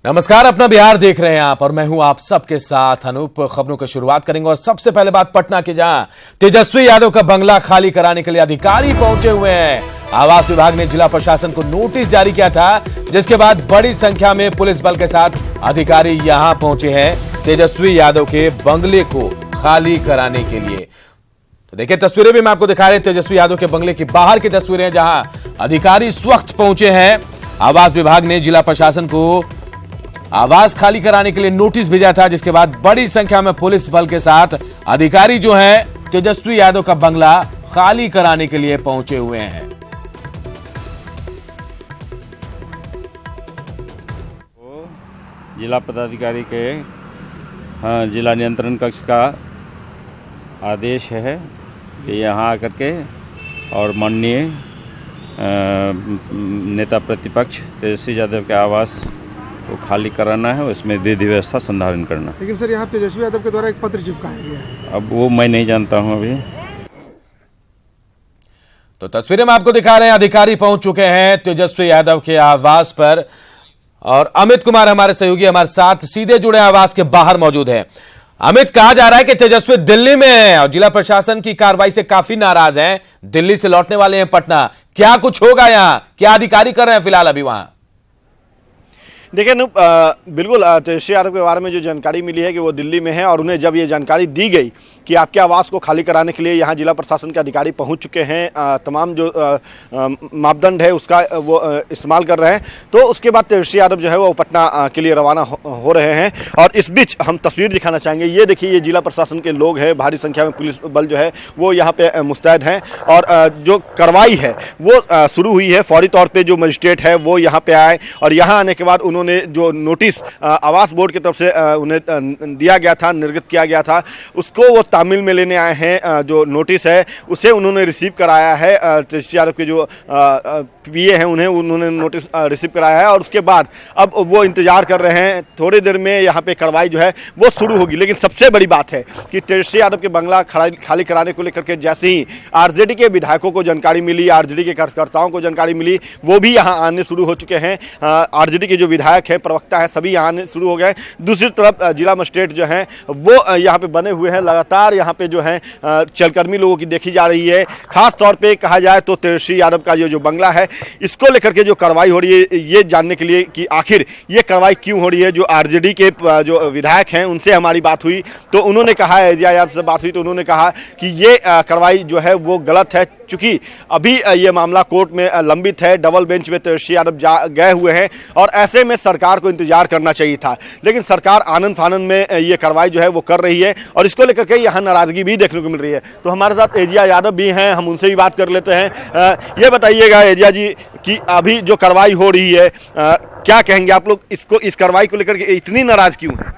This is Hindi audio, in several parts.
नमस्कार, अपना बिहार देख रहे हैं आप और मैं हूं आप सबके साथ अनूप। खबरों की शुरुआत करेंगे और सबसे पहले बात पटना की, जहां तेजस्वी यादव का बंगला खाली कराने के लिए अधिकारी पहुंचे हुए हैं। आवास विभाग ने जिला प्रशासन को नोटिस जारी किया था, जिसके बाद बड़ी संख्या में पुलिस बल के साथ अधिकारी यहां पहुंचे हैं तेजस्वी यादव के बंगले को खाली कराने के लिए। तो देखिए तस्वीरें भी मैं आपको दिखा रहे हैं, तेजस्वी यादव के बंगले की बाहर की तस्वीरें, जहां अधिकारी इस वक्त पहुंचे हैं। आवास विभाग ने जिला प्रशासन को आवास खाली कराने के लिए नोटिस भेजा था, जिसके बाद बड़ी संख्या में पुलिस बल के साथ अधिकारी जो हैं तेजस्वी यादव का बंगला खाली कराने के लिए पहुंचे हुए हैं। जिला पदाधिकारी के जिला नियंत्रण कक्ष का आदेश है कि यहाँ आकर के और माननीय नेता प्रतिपक्ष तेजस्वी यादव के आवास को खाली कराना है, उसमें विधि व्यवस्था संधारण करना। लेकिन सर यहाँ तेजस्वी यादव के द्वारा एक पत्र चिपकाया गया है, अब वो मैं नहीं जानता हूँ अभी। तो तस्वीरें में आपको दिखा रहे हैं, अधिकारी पहुंच चुके हैं तेजस्वी यादव के आवास पर और अमित कुमार हमारे सहयोगी हमारे साथ सीधे जुड़े आवास के बाहर मौजूद हैं। अमित, कहा जा रहा है कि तेजस्वी दिल्ली में है और जिला प्रशासन की कार्रवाई से काफी नाराज हैं, दिल्ली से लौटने वाले हैं पटना। क्या कुछ होगा यहाँ, क्या अधिकारी कर रहे हैं फिलहाल अभी वहां? देखिए बिल्कुल तेजस्वी यादव के बारे में जो जानकारी मिली है कि वो दिल्ली में है और उन्हें जब ये जानकारी दी गई कि आपके आवास को खाली कराने के लिए यहाँ जिला प्रशासन के अधिकारी पहुँच चुके हैं, तमाम जो मापदंड है उसका वो इस्तेमाल कर रहे हैं, तो उसके बाद तेजस्वी यादव जो है वो पटना के लिए रवाना हो रहे हैं। और इस बीच हम तस्वीर दिखाना चाहेंगे, ये देखिए ये जिला प्रशासन के लोग हैं, भारी संख्या में पुलिस बल जो है वो यहाँ पे मुस्तैद हैं और जो कार्रवाई है वो शुरू हुई है। फौरी तौर पर जो मजिस्ट्रेट है वो यहाँ पे आए और यहाँ आने के बाद उन्होंने जो नोटिस आवास बोर्ड की तरफ से उन्हें दिया गया था, निर्गत किया गया था, उसको वो तामील में लेने आए हैं। जो नोटिस है उसे उन्होंने रिसीव कराया है, तेजस्वी यादव के जो पीए हैं उन्होंने नोटिस रिसीव कराया है और उसके बाद अब वो इंतजार कर रहे हैं, थोड़ी देर में यहाँ पे कार्रवाई जो है वो शुरू होगी। लेकिन सबसे बड़ी बात है कि तेजस्वी यादव के बंगला खाली कराने को लेकर के जैसे ही आरजेडी के विधायकों को जानकारी मिली, आरजेडी के कार्यकर्ताओं को जानकारी मिली, वो भी यहाँ आने शुरू हो चुके हैं। आरजेडी के जो विधायक है, प्रवक्ता है, सभी यहाँ आने शुरू हो गए। दूसरी तरफ जिला मजिस्ट्रेट जो है वो यहाँ पे बने हुए हैं, लगातार यहाँ पे जो है चलकर्मी लोगों की देखी जा रही है। खास तौर पे कहा जाए तो तेजस्वी यादव का जो बंगला है इसको लेकर के जो कार्रवाई हो रही है ये जानने के लिए कि आखिर ये कार्रवाई क्यों हो रही है। जो आरजेडी के जो विधायक हैं उनसे हमारी बात हुई तो उन्होंने कहा, एजिया यादव से बात हुई तो उन्होंने कहा कि ये कार्रवाई जो है वो गलत है, चूंकि अभी ये मामला कोर्ट में लंबित है, डबल बेंच में तेजस्वी यादव गए हुए हैं और ऐसे में सरकार को इंतजार करना चाहिए था। लेकिन सरकार आनंद फानंद में ये कार्रवाई जो है वो कर रही है और इसको लेकर के यहाँ नाराजगी भी देखने को मिल रही है। तो हमारे साथ एजिया यादव भी हैं, हम उनसे भी बात कर लेते हैं। ये बताइएगा एजिया जी कि अभी जो कार्रवाई हो रही है क्या कहेंगे आप लोग, इसको इस कार्रवाई को लेकर के इतनी नाराज क्यों है?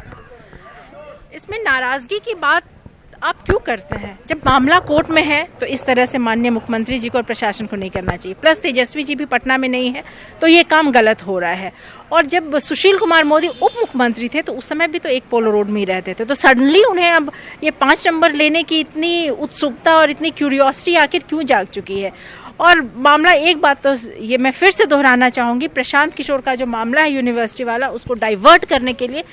इसमें नाराजगी की बात आप क्यों करते हैं? जब मामला कोर्ट में है तो इस तरह से माननीय मुख्यमंत्री जी को और प्रशासन को नहीं करना चाहिए। प्लस तेजस्वी जी भी पटना में नहीं है तो ये काम गलत हो रहा है। और जब सुशील कुमार मोदी उप मुख्यमंत्री थे तो उस समय भी तो एक पोलो रोड में ही रहते थे, तो सडनली उन्हें अब ये 5 नंबर लेने की इतनी उत्सुकता और इतनी क्यूरियोसिटी आखिर क्यों जाग चुकी है? और मामला, एक बात तो ये मैं फिर से दोहराना चाहूँगी, प्रशांत किशोर का जो मामला है यूनिवर्सिटी वाला, उसको डाइवर्ट करने के लिए,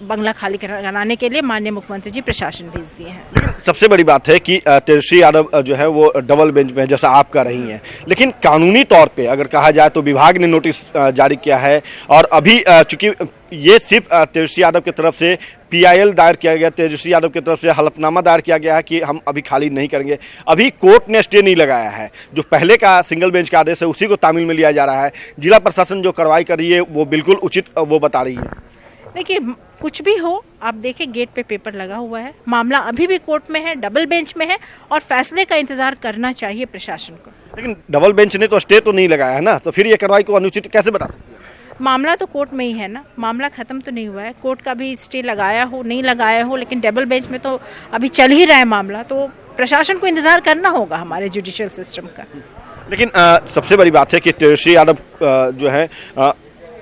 बंगला खाली कराने के लिए माननीय मुख्यमंत्री जी प्रशासन भेज दिए हैं। लेकिन सबसे बड़ी बात है कि तेजस्वी यादव जो है वो डबल बेंच में जैसा आप कह रही हैं, लेकिन कानूनी तौर पे अगर कहा जाए तो विभाग ने नोटिस जारी किया है और अभी चूंकि ये सिर्फ तेजस्वी यादव की तरफ से PIL दायर किया गया, तेजस्वी यादव की तरफ से हलफनामा दायर किया गया है कि हम अभी खाली नहीं करेंगे। अभी कोर्ट ने स्टे नहीं लगाया है, जो पहले का सिंगल बेंच का आदेश है उसी को तामील में लिया जा रहा है। जिला प्रशासन जो कार्रवाई कर रही है वो बिल्कुल उचित वो बता रही है। देखिए कुछ भी हो, आप देखें गेट पे पेपर लगा हुआ है, मामला अभी भी कोर्ट में है, डबल बेंच में है और फैसले का इंतजार करना चाहिए प्रशासन को। लेकिन डबल बेंच ने तो स्टे तो नहीं लगाया है ना, तो फिर ये कार्रवाई को अनुचित कैसे बता सकते हैं? मामला तो कोर्ट में ही है ना, मामला खत्म तो नहीं हुआ है। कोर्ट का भी स्टे लगाया हो नहीं लगाया हो, लेकिन डबल बेंच में तो अभी चल ही रहा है मामला, तो प्रशासन को इंतजार करना होगा हमारे जुडिशियल सिस्टम का। लेकिन सबसे बड़ी बात है कि तेजस्वी यादव जो है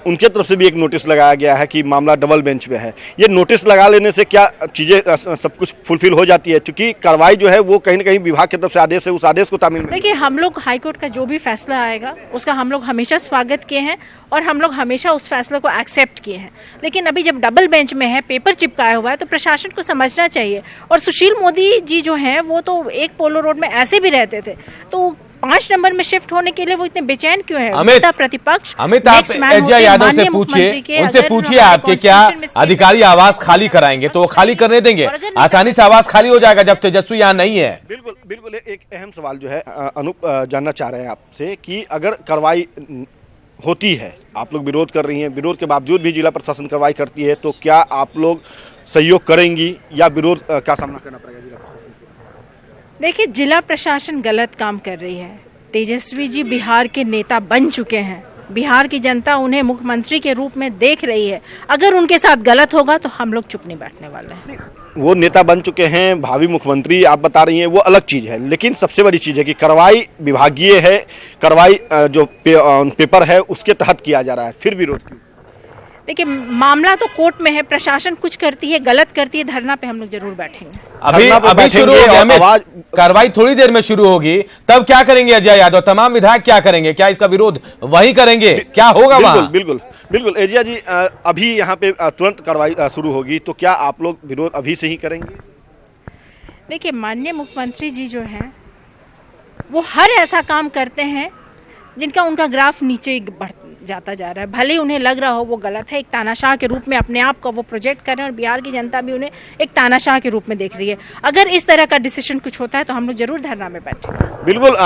उनके तरफ से भी एक नोटिस लगाया गया है कि मामला डबल बेंच में है। ये नोटिस लगा लेने से क्या चीज़ें सब कुछ फुलफिल हो जाती है? क्योंकि कार्रवाई जो है वो कहीं ना कहीं विभाग की तरफ से आदेश है, उस आदेश को तामील में। देखिए, हम लोग हाईकोर्ट का जो भी फैसला आएगा उसका हम लोग हमेशा स्वागत किए हैं और हम लोग हमेशा उस फैसले को एक्सेप्ट किए हैं। लेकिन अभी जब डबल बेंच में है, पेपर चिपकाया हुआ है, तो प्रशासन को समझना चाहिए। और सुशील मोदी जी जो हैं वो तो एक पोलो रोड में ऐसे भी रहते थे, तो 5 नंबर में शिफ्ट होने के लिए वो इतने बेचैन क्यों है? अमित, प्रतिपक्ष अमित, आप अजय यादव से पूछिए, उनसे पूछिए आपके क्या अधिकारी आवास खाली कराएंगे तो वो खाली करने देंगे? आसानी से आवास खाली हो जाएगा जब तेजस्वी यहाँ नहीं है। बिल्कुल बिल्कुल। एक अहम सवाल जो है अनूप जानना चाह रहे हैं आपसे कि अगर कार्रवाई होती है, आप लोग विरोध कर रही हैं, विरोध के बावजूद भी जिला प्रशासन कार्रवाई करती है, तो क्या आप लोग सहयोग करेंगी या विरोध का सामना करना पड़ेगा जिला प्रशासन को? देखिए, जिला प्रशासन गलत काम कर रही है। तेजस्वी जी बिहार के नेता बन चुके हैं, बिहार की जनता उन्हें मुख्यमंत्री के रूप में देख रही है। अगर उनके साथ गलत होगा तो हम लोग चुप नहीं बैठने वाले हैं। वो नेता बन चुके हैं, भावी मुख्यमंत्री आप बता रही हैं, वो अलग चीज़ है, लेकिन सबसे बड़ी चीज़ है कि कार्रवाई विभागीय है, कार्रवाई जो पेपर है उसके तहत किया जा रहा है, फिर विरोध क्यों? देखिए, मामला तो कोर्ट में है, प्रशासन कुछ करती है, गलत करती है, धरना पे हम लोग जरूर बैठेंगे। अभी शुरू होगी हमें कार्रवाई, थोड़ी देर में शुरू होगी, तब क्या करेंगे अजय यादव? तमाम विधायक क्या करेंगे? क्या इसका विरोध वहीं करेंगे? क्या होगा वहां? बिल्कुल बिल्कुल। एजिया जी, अभी यहाँ पे तुरंत कार्रवाई शुरू होगी, तो क्या आप लोग विरोध अभी से ही करेंगे? देखिए, माननीय मुख्यमंत्री जी जो हैं वो हर ऐसा काम करते हैं जिनका उनका ग्राफ नीचे बढ़ जाता जा रहा है। भले ही उन्हें लग रहा हो वो गलत है, एक तानाशाह के रूप में अपने आप को वो प्रोजेक्ट कर रहे हैं और बिहार की जनता भी उन्हें एक तानाशाह के रूप में देख रही है। अगर इस तरह का डिसीजन कुछ होता है तो हम लोग जरूर धरना में बैठेंगे। बिल्कुल।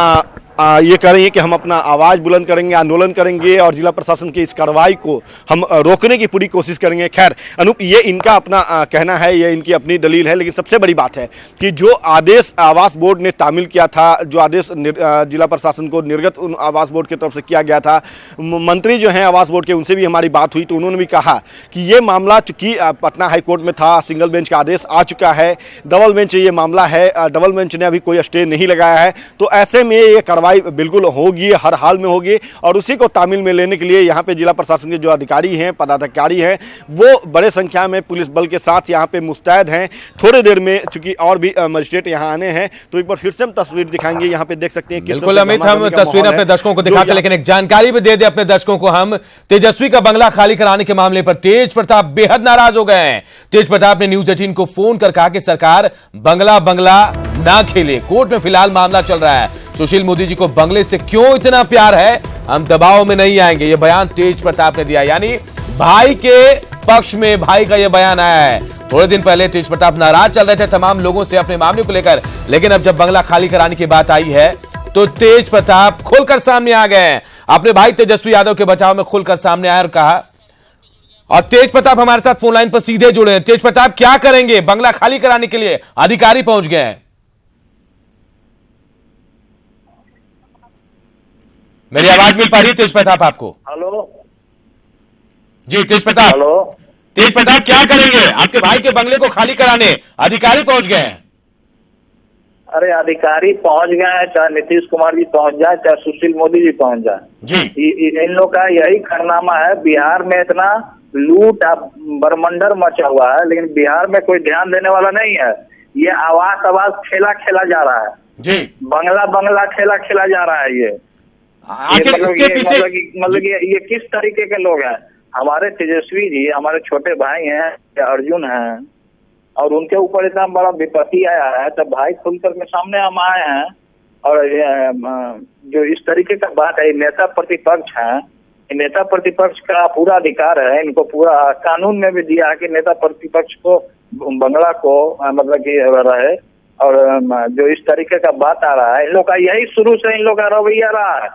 ये कह रही है कि हम अपना आवाज बुलंद करेंगे, आंदोलन करेंगे और जिला प्रशासन की इस कार्रवाई को हम रोकने की पूरी कोशिश करेंगे। खैर अनूप, ये इनका अपना कहना है, ये इनकी अपनी दलील है, लेकिन सबसे बड़ी बात है कि जो आदेश आवास बोर्ड ने तामील किया था, जो आदेश जिला प्रशासन को निर्गत आवास बोर्ड की तरफ से किया गया था, मंत्री जो हैं आवास बोर्ड के उनसे भी हमारी बात हुई तो उन्होंने भी कहा कि ये मामला चूंकि पटना हाईकोर्ट में था, सिंगल बेंच का आदेश आ चुका है, डबल बेंच ये मामला है, डबल बेंच ने अभी कोई स्टे नहीं लगाया है, तो ऐसे में ये कार्रवाई बिल्कुल होगी, हर हाल में होगी। और उसी को तामील में लेने के लिए यहाँ पे जिला प्रशासन के जो अधिकारी हैं, पदाधिकारी हैं, वो बड़े संख्या में पुलिस बल के साथ यहाँ पे मुस्तैद हैं। थोड़ी देर में चूंकि और भी मजिस्ट्रेट यहाँ आने हैं, तो एक बार फिर से हम तस्वीर दिखाएंगे। यहाँ पे देख सकते हैं बिल्कुल अमित, हम तस्वीर अपने दर्शकों को दिखाते, लेकिन एक जानकारी भी दे दे अपने दर्शकों को हम। तेजस्वी का बंगला खाली कराने के मामले पर तेज प्रताप बेहद नाराज हो गए हैं। तेज प्रताप ने न्यूज 18 को फोन कर कहा कि सरकार बंगला ना खेले, कोर्ट में फिलहाल मामला चल रहा है। सुशील मोदी जी को बंगले से क्यों इतना प्यार है, हम दबाव में नहीं आएंगे, यह बयान तेज प्रताप ने दिया। यानी भाई के पक्ष में भाई का यह बयान आया है। थोड़े दिन पहले तेज प्रताप नाराज चल रहे थे तमाम लोगों से अपने मामले को लेकर, लेकिन अब जब बंगला खाली कराने की बात आई है तो तेज प्रताप खुलकर सामने आ गए हैं। अपने भाई तेजस्वी यादव के बचाव में खुलकर सामने आया और कहा, और तेज प्रताप हमारे साथ फोन लाइन पर सीधे जुड़े हैं। तेज प्रताप, क्या करेंगे? बंगला खाली कराने के लिए अधिकारी पहुंच गए हैं। मेरी आवाज मिल पा रही है तेज प्रताप आपको? हेलो जी तेज प्रताप। हेलो तेज प्रताप, क्या करेंगे? आपके भाई के बंगले को खाली कराने अधिकारी पहुंच गए हैं। अरे अधिकारी पहुंच गए हैं, चाहे नीतीश कुमार जी पहुंच जाए, चाहे सुशील मोदी जी पहुंच जाए जी, इन लोग का यही कारनामा है। बिहार में इतना लूट बरमंडर मचा हुआ है, लेकिन बिहार में कोई ध्यान देने वाला नहीं है। ये आवास खेला जा रहा है जी, बंगला खेला जा रहा है। ये आखिर इसके पीछे मतलब ये किस तरीके के लोग हैं? हमारे तेजस्वी जी हमारे छोटे भाई हैं, अर्जुन हैं, और उनके ऊपर इतना बड़ा विपत्ति आया है, तब भाई खुल करके सामने हम आए हैं। और जो इस तरीके का बात है, नेता प्रतिपक्ष है, नेता प्रतिपक्ष का पूरा अधिकार है, इनको पूरा कानून में भी दिया है कि नेता प्रतिपक्ष को बंगला को मतलब कि रहे। और जो इस तरीके का बात आ रहा है, इन लोग का यही शुरू से इन लोग का रवैया रहा है।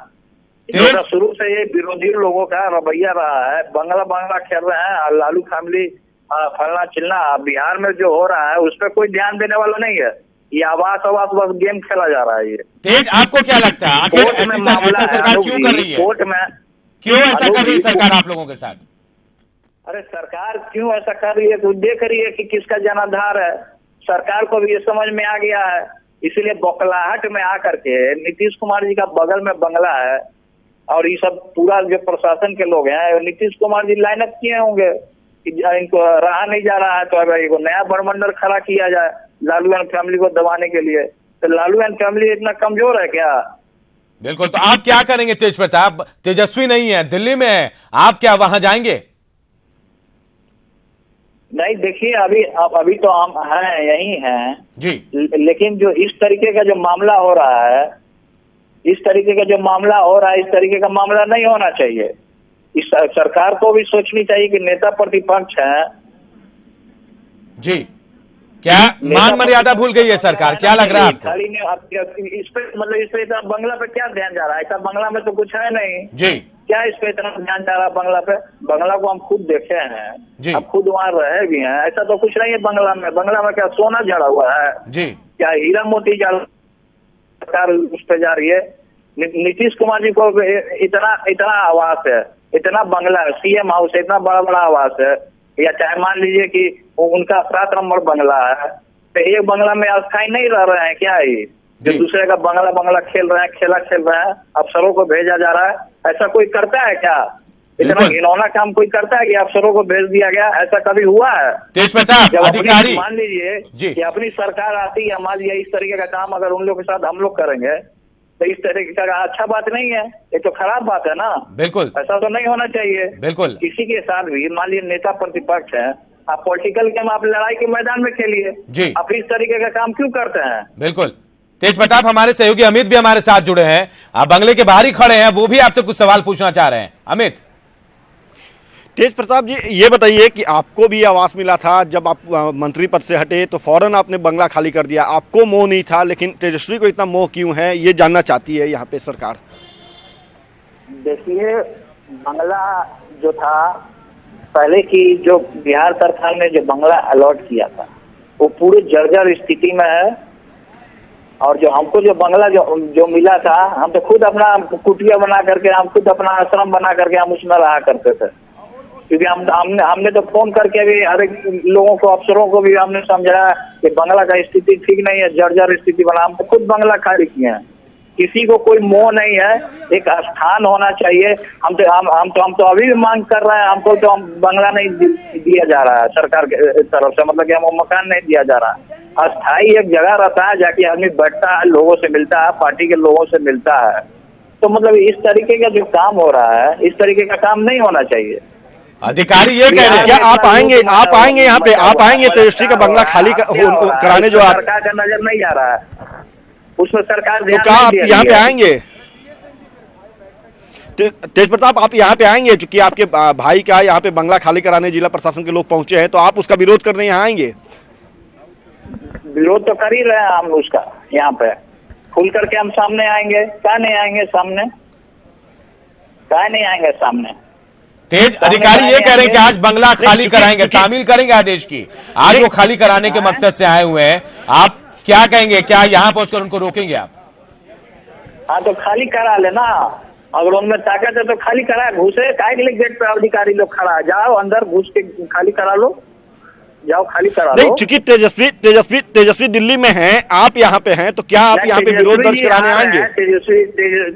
शुरू से ये विरोधी लोगों का रवैया रहा है, बंगला खेल रहे हैं, लालू फैमिली फलना चिलना। बिहार में जो हो रहा है उस पर कोई ध्यान देने वाला नहीं है। ये आवास बस गेम खेला जा रहा है। ये तेज, आपको क्या लगता है आखिर ऐसा सरकार क्यों कर रही है? कोर्ट में क्यों ऐसा कर रही है सरकार आप लोगों के साथ? अरे सरकार क्यों ऐसा कर रही है? तो देख रही है कि किसका जनाधार है। सरकार को भी ये समझ में आ गया है, इसीलिए बौखलाहट में आकर के नीतीश कुमार जी का बगल में बंगला है और ये सब पूरा जो प्रशासन के लोग हैं, नीतीश कुमार जी लाइन अप किए होंगे कि इनको रहा नहीं जा रहा है तो अगर इनको नया बड़मंडल खड़ा किया जाए लालू एंड फैमिली को दबाने के लिए। तो लालू एंड फैमिली इतना कमजोर है क्या? बिल्कुल। तो आप क्या करेंगे तेज प्रताप? तेजस्वी नहीं है, दिल्ली में है, आप क्या वहां जाएंगे? नहीं देखिए, अभी तो हम हैं, यही हैं जी, लेकिन जो इस तरीके का जो मामला हो रहा है, इस तरीके का मामला नहीं होना चाहिए। इस सरकार को भी सोचनी चाहिए कि नेता प्रतिपक्ष है जी, क्या मान मर्यादा भूल गई है सरकार? क्या लग रहा है आपको? खाली नहीं, इस पे मतलब इस पे इतना बंगला पे क्या ध्यान जा रहा है? ऐसा बंगला में तो कुछ है नहीं जी, क्या इस पे इतना ध्यान जा रहा है बंगला पे? बंगला को हम खुद देखे हैं जी, अब खुद वहाँ रहे भी हैं, ऐसा तो कुछ नहीं है बंगला में। बंगला में क्या सोना जड़ा हुआ है? जी, क्या हीरा मोती सरकार उस पे जा रही है? नीतीश कुमार जी को इतना आवास है, इतना बंगला है, सीएम हाउस है, इतना बड़ा बड़ा आवास है, या चाहे मान लीजिए कि उनका 7 नंबर बंगला है, तो एक बंगला में अस्थायी नहीं रह रहे हैं क्या? ये जो दूसरे का बंगला खेल रहे हैं, खेल रहे हैं, अफसरों को भेजा जा रहा है, ऐसा कोई करता है क्या? इतना घिनौना काम कोई करता है कि अफसरों को भेज दिया गया? ऐसा कभी हुआ है? तेज प्रताप अधिकारी, मान लीजिए कि अपनी सरकार आती है, मान लीजिए इस तरीके का काम अगर उन लोग के साथ हम लोग करेंगे तो इस तरीके का अच्छा बात नहीं है, ये तो खराब बात है ना। बिल्कुल, ऐसा तो नहीं होना चाहिए। बिल्कुल। किसी के साथ भी मान लीजिए नेता प्रतिपक्ष है, आप पॉलिटिकल गेम आप लड़ाई के मैदान में खेलिए जी, आप इस तरीके का काम क्यों करते हैं? बिल्कुल। तेज प्रताप, हमारे सहयोगी अमित भी हमारे साथ जुड़े हैं, आप बंगले के बाहर ही खड़े हैं, वो भी आपसे कुछ सवाल पूछना चाह रहे हैं। अमित। तेज प्रताप जी, ये बताइए कि आपको भी आवास मिला था जब आप मंत्री पद से हटे तो फौरन आपने बंगला खाली कर दिया, आपको मोह नहीं था, लेकिन तेजस्वी को इतना मोह क्यों है, ये जानना चाहती है यहाँ पे सरकार। देखिए, बंगला जो था पहले की, जो बिहार सरकार ने जो बंगला अलॉट किया था वो पूरी जर्जर स्थिति में है, और जो हमको जो बंगला जो मिला था, हम तो खुद अपना कुटिया बना करके, हम खुद अपना आश्रम बना करके हम उसमें रहा करते थे, क्योंकि हमने तो फोन करके भी हर एक लोगों को, अफसरों को भी हमने समझाया कि बंगला का स्थिति ठीक नहीं है, जर्जर स्थिति बना। हम तो खुद बंगला खाली किए हैं, किसी को कोई मोह नहीं है, एक स्थान होना चाहिए। हम तो अभी भी मांग कर रहे हैं, हमको तो बंगला नहीं दिया जा रहा है सरकार के तरफ से, मतलब कि हमको मकान नहीं दिया जा रहा है। अस्थायी एक जगह रहता है, जाके आदमी बैठता है, लोगों से मिलता है, पार्टी के लोगों से मिलता है। तो मतलब इस तरीके का जो काम हो रहा है, इस तरीके का काम नहीं होना चाहिए। अधिकारी ये कह रहे हैं, क्या आप आएंगे यहाँ पे, आप आएंगे तेजस्वी का बंगला खाली कराने? जो आप सरकार का नजर नहीं आ रहा है उसमें, सरकार तो क्या आप यहाँ पे आएंगे? तेज प्रताप, आप यहाँ पे आएंगे? चूंकि आपके भाई का यहाँ पे बंगला खाली कराने जिला प्रशासन के लोग पहुंचे हैं, तो आप उसका विरोध करने यहाँ आएंगे? विरोध तो कर ही रहे हैं हम उसका, यहाँ पे खुल करके हम सामने आएंगे। क्या नहीं आएंगे सामने? क्या नहीं आएंगे सामने? तेज अधिकारी ये कह रहे हैं कि आज बंगला खाली कराएंगे, तामील करेंगे आदेश की, आज वो खाली कराने के मकसद से आए हुए हैं, आप क्या कहेंगे? क्या यहाँ पहुंचकर उनको रोकेंगे आप? हाँ तो खाली करा लेना, अगर उनमें ताकत है तो खाली करा। घुसे काय के लिए गेट पे अधिकारी लोग खड़ा है? जाओ अंदर घुस के खाली करा लो, जाओ खाली करा लो। नहीं, चूंकि तेजस्वी दिल्ली में हैं, आप यहाँ पे हैं, तो क्या आप यहाँ पे विरोध दर्ज कराने आएंगे?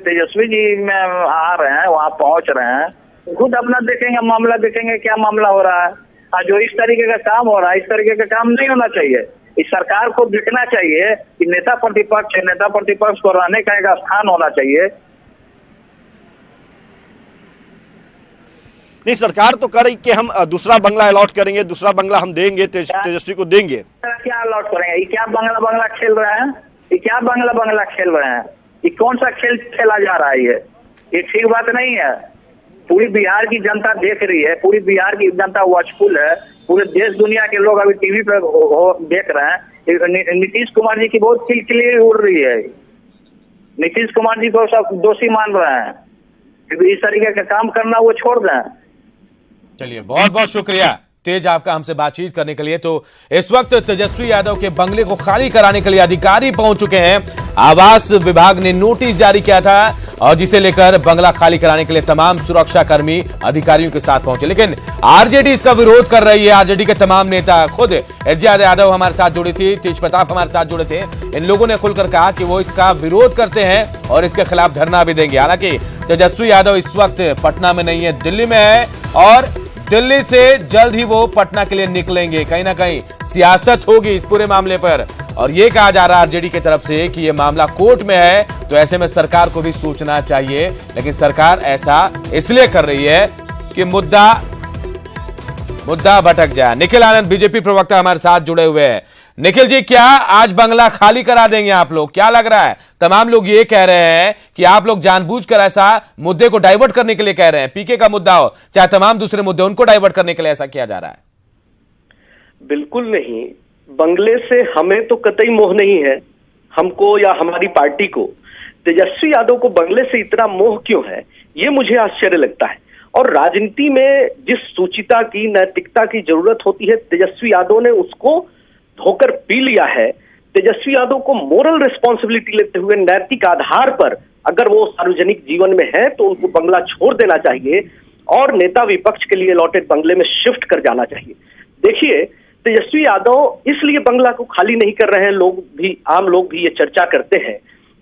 तेजस्वी जी में आ रहे हैं, वहाँ पहुंच रहे हैं, खुद अपना देखेंगे, मामला देखेंगे क्या मामला हो रहा है। जो इस तरीके का काम हो रहा है, इस तरीके का काम नहीं होना चाहिए। इस सरकार को देखना चाहिए कि नेता प्रतिपक्ष है, नेता प्रतिपक्ष को रहने का एक स्थान होना चाहिए। नहीं, सरकार तो कर रही कि हम दूसरा बंगला अलॉट करेंगे, दूसरा बंगला हम देंगे, तेजस्वी को देंगे। क्या अलॉट करेंगे? ये क्या बंगला खेल रहे हैं? ये क्या बंगला खेल रहे हैं? ये कौन सा खेल खेला जा रहा है? ये ठीक बात नहीं है। पूरी बिहार की जनता देख रही है, पूरी बिहार की जनता वॉचफुल है, पूरे देश दुनिया के लोग अभी टीवी पे देख रहे हैं। नीतीश कुमार जी की बहुत किलकिली उड़ रही है, नीतीश कुमार जी को सब दोषी मान रहे हैं, क्योंकि इस तरीके का काम करना वो छोड़ दें। चलिए, बहुत बहुत शुक्रिया तेज आपका हमसे बातचीत करने के लिए। तो इस वक्त तेजस्वी यादव के बंगले को खाली कराने के लिए अधिकारी पहुंच चुके हैं। आवास विभाग ने नोटिस जारी किया था और जिसे लेकर बंगला खाली कराने के लिए तमाम सुरक्षा कर्मी अधिकारियों के साथ पहुंचे, लेकिन आरजेडी इसका विरोध कर रही है। आरजेडी के तमाम नेता, खुद एजाज यादव हमारे साथ जुड़े थे, तेज प्रताप हमारे साथ जुड़े थे, इन लोगों ने खुलकर कहा कि वो इसका विरोध करते हैं और इसके खिलाफ धरना भी देंगे। हालांकि तेजस्वी यादव इस वक्त पटना में नहीं है, दिल्ली में है और दिल्ली से जल्द ही वो पटना के लिए निकलेंगे। कहीं ना कहीं सियासत होगी इस पूरे मामले पर और ये कहा जा रहा है आरजेडी की तरफ से कि ये मामला कोर्ट में है, तो ऐसे में सरकार को भी सोचना चाहिए। लेकिन सरकार ऐसा इसलिए कर रही है कि मुद्दा भटक जाए। निखिल आनंद बीजेपी प्रवक्ता हमारे साथ जुड़े हुए हैं। निखिल जी, क्या आज बंगला खाली करा देंगे आप लोग? क्या लग रहा है? तमाम लोग ये कह रहे हैं कि आप लोग जानबूझकर ऐसा मुद्दे को डाइवर्ट करने के लिए कह रहे हैं। पीके का मुद्दा हो चाहे तमाम दूसरे मुद्दे, उनको डाइवर्ट करने के लिए ऐसा किया जा रहा है। बिल्कुल नहीं, बंगले से हमें तो कतई मोह नहीं है, हमको या हमारी पार्टी को। तेजस्वी यादव को बंगले से इतना मोह क्यों है, ये मुझे आश्चर्य लगता है। और राजनीति में जिस सुचिता की, नैतिकता की जरूरत होती है, तेजस्वी यादव ने उसको धोकर पी लिया है। तेजस्वी यादव को मोरल रिस्पॉन्सिबिलिटी लेते हुए नैतिक आधार पर अगर वो सार्वजनिक जीवन में है तो उनको बंगला छोड़ देना चाहिए और नेता विपक्ष के लिए अलॉटेड बंगले में शिफ्ट कर जाना चाहिए। देखिए, तेजस्वी यादव इसलिए बंगला को खाली नहीं कर रहे हैं। लोग भी, आम लोग भी ये चर्चा करते हैं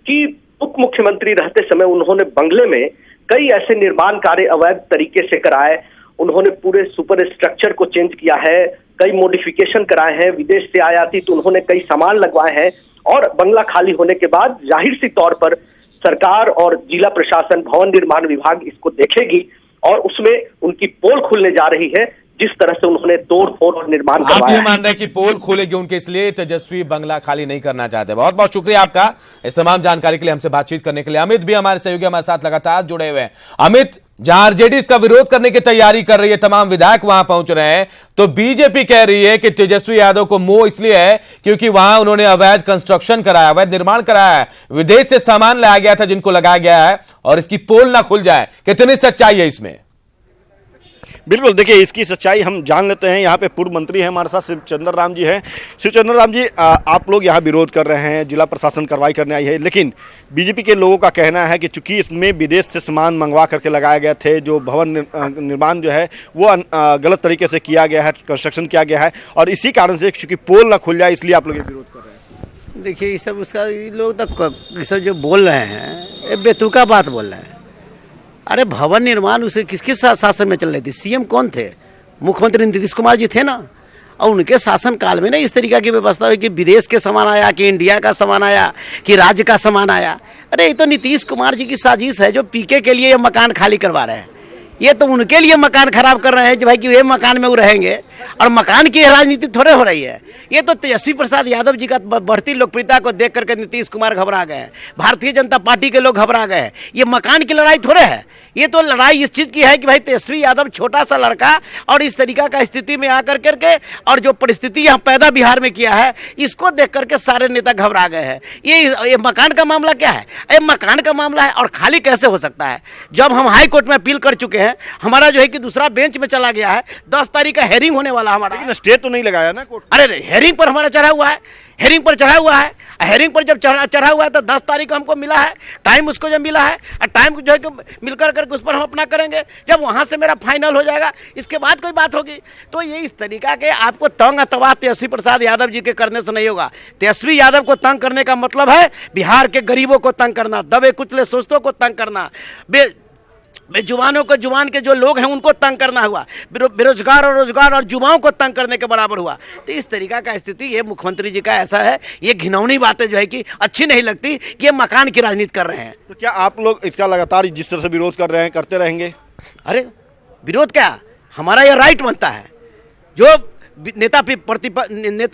कि उप मुख्यमंत्री रहते समय उन्होंने बंगले में कई ऐसे निर्माण कार्य अवैध तरीके से कराए, उन्होंने पूरे सुपर स्ट्रक्चर को चेंज किया है, कई मॉडिफिकेशन कराए हैं, विदेश से आयाती तो उन्होंने कई सामान लगवाए हैं। और बंगला खाली होने के बाद जाहिर सी तौर पर सरकार और जिला प्रशासन, भवन निर्माण विभाग इसको देखेगी और उसमें उनकी पोल खुलने जा रही है। जिस तरह से उन्होंने तोड़ फोड़ और निर्माण आप करवाया ये मान रहे हैं कि पोल खोलेगी उनके, इसलिए तेजस्वी बंगला खाली नहीं करना चाहते। बहुत बहुत शुक्रिया आपका इस तमाम जानकारी के लिए, हमसे बातचीत करने के लिए। अमित भी हमारे सहयोगी हमारे साथ लगातार जुड़े हुए हैं। अमित, जहां आरजेडी इसका विरोध करने की तैयारी कर रही है, तमाम विधायक वहां पहुंच रहे हैं, तो बीजेपी कह रही है कि तेजस्वी यादव को मोह इसलिए है क्योंकि वहां उन्होंने अवैध कंस्ट्रक्शन कराया, अवैध निर्माण कराया है, विदेश से सामान लाया गया था जिनको लगाया गया है और इसकी पोल ना खुल जाए। कितनी सच्चाई है इसमें? बिल्कुल, देखिए इसकी सच्चाई हम जान लेते हैं। यहाँ पे पूर्व मंत्री हैं हमारे साथ, शिवचंद्र राम जी हैं। शिवचंद्र राम जी, आप लोग यहाँ विरोध कर रहे हैं, जिला प्रशासन कार्रवाई करने आई है, लेकिन बीजेपी के लोगों का कहना है कि चूंकि इसमें विदेश से सामान मंगवा करके लगाए गए थे, जो भवन निर्माण जो है वो गलत तरीके से किया गया है, कंस्ट्रक्शन किया गया है और इसी कारण से चूंकि पोल ना खुल जाए इसलिए आप लोग ये विरोध कर रहे हैं। देखिए, ये सब उसका लोग तो सब जो बोल रहे हैं ये बेतुका बात बोल रहे हैं। अरे भवन निर्माण उसे किसके शासन में चल रही थी? सीएम कौन थे? मुख्यमंत्री नीतीश कुमार जी थे ना। और उनके शासन काल में ना इस तरीका की व्यवस्था हुई कि विदेश के सामान आया, कि इंडिया का सामान आया, कि राज्य का सामान आया। अरे ये तो नीतीश कुमार जी की साजिश है जो पीके के लिए ये मकान खाली करवा रहे हैं। ये तो उनके लिए मकान खराब कर रहे हैं कि भाई कि ये मकान में वो रहेंगे और मकान की राजनीति थोड़े हो रही है। ये तो तेजस्वी प्रसाद यादव जी का बढ़ती लोकप्रियता को देख करके नीतीश कुमार घबरा गए हैं, भारतीय जनता पार्टी के लोग घबरा गए हैं। ये मकान की लड़ाई थोड़े है, ये तो लड़ाई इस चीज़ की है कि भाई तेजस्वी यादव छोटा सा लड़का और इस तरीका का स्थिति में आकर करके और जो परिस्थिति यहाँ पैदा बिहार में किया है, इसको देख करके सारे नेता घबरा गए हैं। ये मकान का मामला क्या है? ये मकान का मामला है और खाली कैसे हो सकता है? जब हम हाई कोर्ट में अपील कर चुके हैं, हमारा जो है कि दूसरा बेंच में चला गया है, 10 तारीख का हेयरिंग होने वाला हमारा। लेकिन स्टे तो नहीं लगाया ना कोर्ट? अरे हेयरिंग पर हमारा चढ़ा हुआ है, हेयरिंग पर चढ़ा हुआ है। हेयरिंग पर जब चढ़ा हुआ है तो 10 तारीख को हमको मिला है टाइम, उसको जब मिला है और टाइम जो है कि मिलकर करके उस पर हम अपना करेंगे। जब वहाँ से मेरा फाइनल हो जाएगा इसके बाद कोई बात होगी। तो ये इस तरीका के आपको तंग अतवा तेजस्वी प्रसाद यादव जी के करने से नहीं होगा। तेजस्वी यादव को तंग करने का मतलब है बिहार के गरीबों को तंग करना, दबे कुचले सोचतों को तंग करना, बेजुबानों को, जुबान के जो लोग हैं उनको तंग करना हुआ, बेरोजगार और रोजगार और युवाओं को तंग करने के बराबर हुआ। तो इस तरीका का स्थिति ये मुख्यमंत्री जी का ऐसा है। ये घिनौनी बातें जो है कि अच्छी नहीं लगती कि ये मकान की राजनीति कर रहे हैं। तो क्या आप लोग इसका लगातार जिस तरह से विरोध कर रहे हैं करते रहेंगे? अरे विरोध क्या, हमारा ये राइट बनता है। जो नेता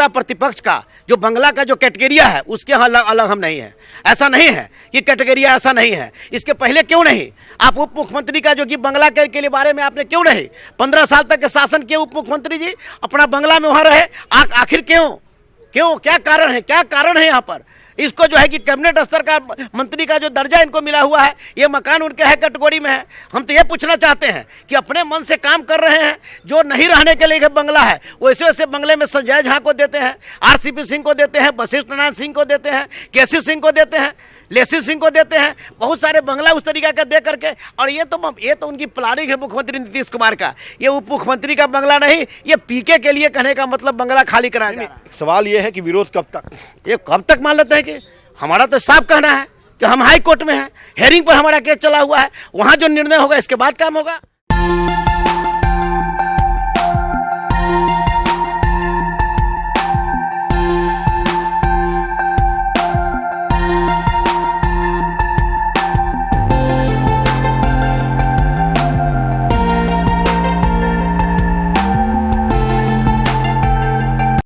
प्रतिपक्ष का जो बंगला का जो कैटेगरिया है उसके यहाँ अलग हम नहीं है। ऐसा नहीं है कि कैटेगरिया ऐसा नहीं है। इसके पहले क्यों नहीं? आप उप मुख्यमंत्री का जो कि बंगला के लिए बारे में आपने क्यों नहीं 15 साल तक के शासन किए उप मुख्यमंत्री जी अपना बंगला में वहाँ रहे? आखिर क्यों क्या कारण है? क्या कारण है यहाँ पर? इसको जो है कि कैबिनेट स्तर का मंत्री का जो दर्जा इनको मिला हुआ है, ये मकान उनके है कैटेगरी में है। हम तो ये पूछना चाहते हैं कि अपने मन से काम कर रहे हैं, जो नहीं रहने के लिए बंगला है वैसे वैसे बंगले में संजय झा को देते हैं, आरसीपी सिंह को देते हैं, वशिष्ठ नारायण सिंह को देते हैं, केसी सिंह को देते हैं, लेसी सिंह को देते हैं, बहुत सारे बंगला उस तरीका का दे करके। और ये तो उनकी प्लानिंग है मुख्यमंत्री नीतीश कुमार का। ये उप मुख्यमंत्री का बंगला नहीं, ये पीके के लिए कहने का मतलब बंगला खाली कराया जा रहा है। सवाल ये है कि विरोध कब तक? ये कब तक मान लेते हैं कि हमारा तो साफ कहना है कि हम हाई कोर्ट में हैं, हेयरिंग पर हमारा केस चला हुआ है, वहां जो निर्णय होगा इसके बाद काम होगा।